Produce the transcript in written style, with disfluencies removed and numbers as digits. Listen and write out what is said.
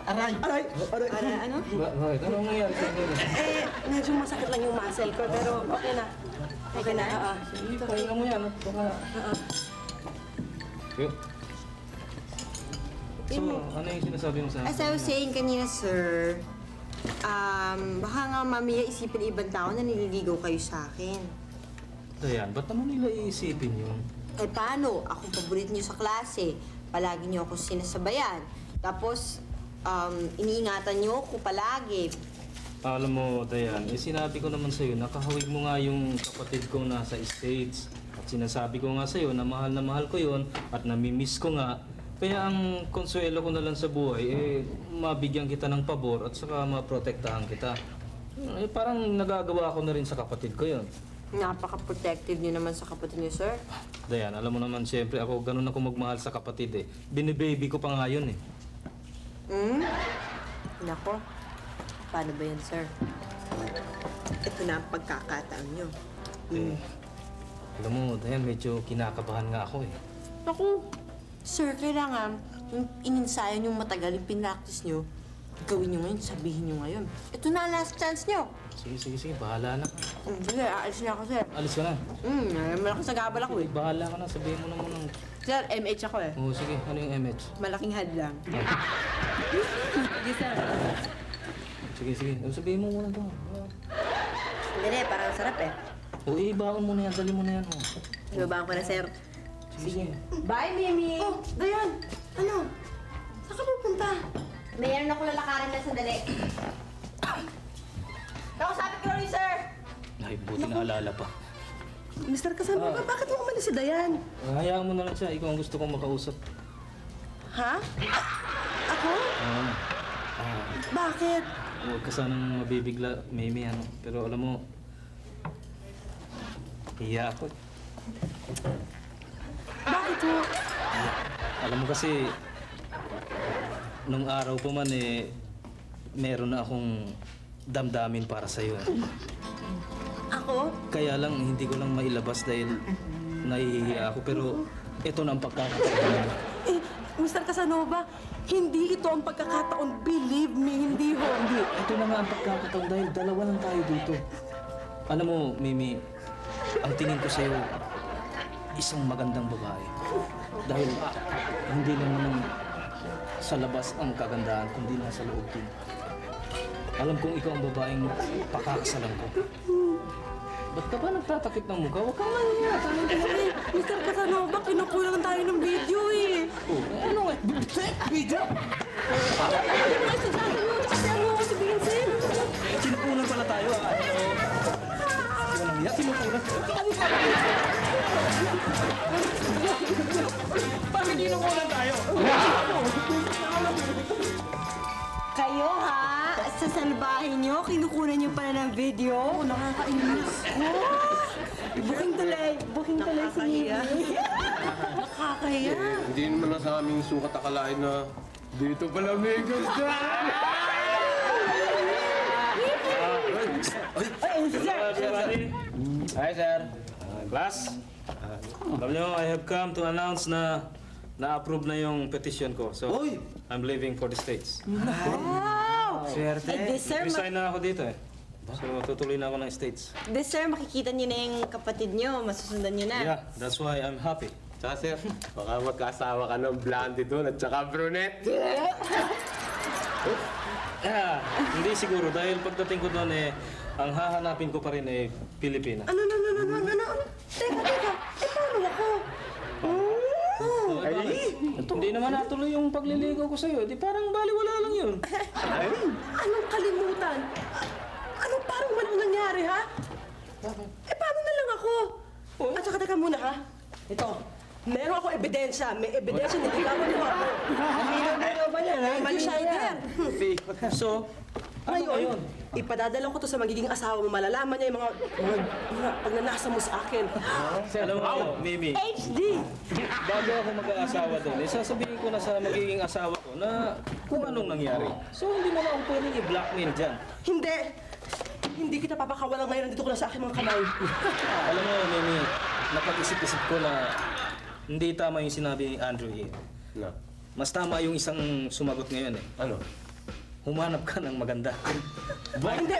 Aray! Aray! Aray! Para ano? Bakit? Anong nangyari sa inyo? Medyo masakit lang yung muscle ko, pero okay na. Okay na? Oo. Sige, pahinga mo yan. Baka... Yun. So, ano yung sinasabi mo sa akin? As I was saying kanina, sir, baka nga mamaya isipin ng ibang tao na nililigaw kayo sa akin. Dayan, ba't naman nila iisipin yun? Eh paano? Akong paborito niyo sa klase. Palagi niyo ako sinasabayan. Tapos, iniingatan niyo ako palagi. Alam mo, Dayan, sinabi ko naman sa'yo, nakahawig mo nga yung kapatid kong nasa States. At sinasabi ko nga sa'yo na mahal ko yon at namimiss ko nga. Kaya ang konsuelo ko na lang sa buhay, mabigyan kita ng pabor at saka maprotektahan kita. Parang nagagawa ko na rin sa kapatid ko yon. Napaka-protective niyo naman sa kapatid niyo, sir. Dayan, alam mo naman siyempre ako, ganun ako magmahal sa kapatid eh. Binibaby ko pa nga yun eh. Nako. Paano ba yan, sir? Ito na ang pagkakataon niyo. Alam mo, Dayan, medyo kinakabahan nga ako eh. Naku, sir, kailangan yung ininsayo niyong matagal, yung pinractice niyo, gawin niyo ngayon, sabihin niyo ngayon. Ito na ang last chance niyo. Sige, bahala na. Sige, aalis na ako, sir. Alis ka na. Malaking sagabal ako eh. Bahala ka na, sabihin mo naman ng... Sir, MH ako eh. Oo, sige, ano yung MH? Malaking hadlang. Sige, sir. Sige, sabihin mo muna ito. Hindi, parang sarap eh. O, ibaon mo na yan, dali mo na yan. Oh. Ibabaan ko na, sir. Sige. Bye, Mimi! Oh, Dayan! Ano? Saan ka pupunta? Mayroon ako lalakarin na sandali. Nakausapin ko rin, sir! Ay, buti naalala pa. Mr. Casanova, bakit mo umalis si Dayan? Hayaan mo na lang siya, ikaw ang gusto kong makausap. Ha? Ako? Bakit? Huwag ka sanang mabibigla, Mimi, ano. Pero alam mo, hiya ako. Bakit mo? Alam mo kasi, nung araw pa man meron na akong damdamin para sa'yo. Ako? Kaya lang, hindi ko lang mailabas dahil nahihiya ako. Pero ito na ang pagkakataon. Mr. Casanova, hindi ito ang pagkakataon. Believe me, hindi ho. Hindi, ito na nga ang pagkakataon dahil dalawa lang tayo dito. Alam mo, Mimi, ang tingin ko sa'yo, isang magandang babae. Dahil hindi naman sa labas ang kagandahan, kundi nasa loob din. Alam kong ikaw ang babaeng pakakasalan ko. Ba't ka ba nagtatakip ng mukha? Huwag kang mahiya. Tanong ko kami. Mr. Casanova, kinukulang tayo ng video eh. Oh, ano nga? Video? Kasi ano ako si Vincent? Kinukulang pala tayo, ah. Walang hiya, kinukulang. Bakit kinukulang tayo? Kayo, ha? Sa salbahin niyo, kinukunan niyo pala ng video. Oo, nakakainis. Booking tuloy si Mimi. Nakakahiya. Hindi naman na sa aming sukat akalain na dito pala may ganda! Hi, sir. Class, alam niyo, I have come to announce na na-approve na yung petition ko. So, I'm leaving for the States. Wow! Swerte. This, sir, Resign na ako dito eh. So, tutuloy na ako ng States. this, sir, makikita niyo na yung kapatid niyo. Masusundan niyo na. Yeah, that's why I'm happy. Tsaka sir, baka magkasawa ka ng blondie doon at tsaka brunette. Hindi siguro dahil pagdating ko doon ang hahanapin ko pa rin Pilipina. Ano? Teka. Paano ako? Hindi naman natuloy yung pagliligaw ko sa'yo. Di parang baliwala lang yun. Anong kalimutan? Anong parang walang nangyari, ha? Paano na lang ako? At saka teka muna, ha? Ito, meron ako ebidensya. May ebidensya na ligawan mo ako. Ano ba yan, ha? Mali-shider. So, ano Ngayon, ipadadala ko to sa magiging asawa mo. Malalaman niya yung mga pagnanasa mo sa akin. alam mo, Mimi, HD! bago ako mag-aasawa doon, sasabihin ko na sa magiging asawa ko na kung anong nangyari. So, hindi mo na ako pwedeng i-blackmail dyan. Hindi! Hindi kita papakawalan ngayon. Nandito ko na sa aking mga kamay. Alam mo, Mimi, napag-isip-isip ko na hindi tama yung sinabi ni Andrew here. No. Mas tama yung isang sumagot ngayon eh. Ano? humanap ka ng maganda. Bye! Hindi!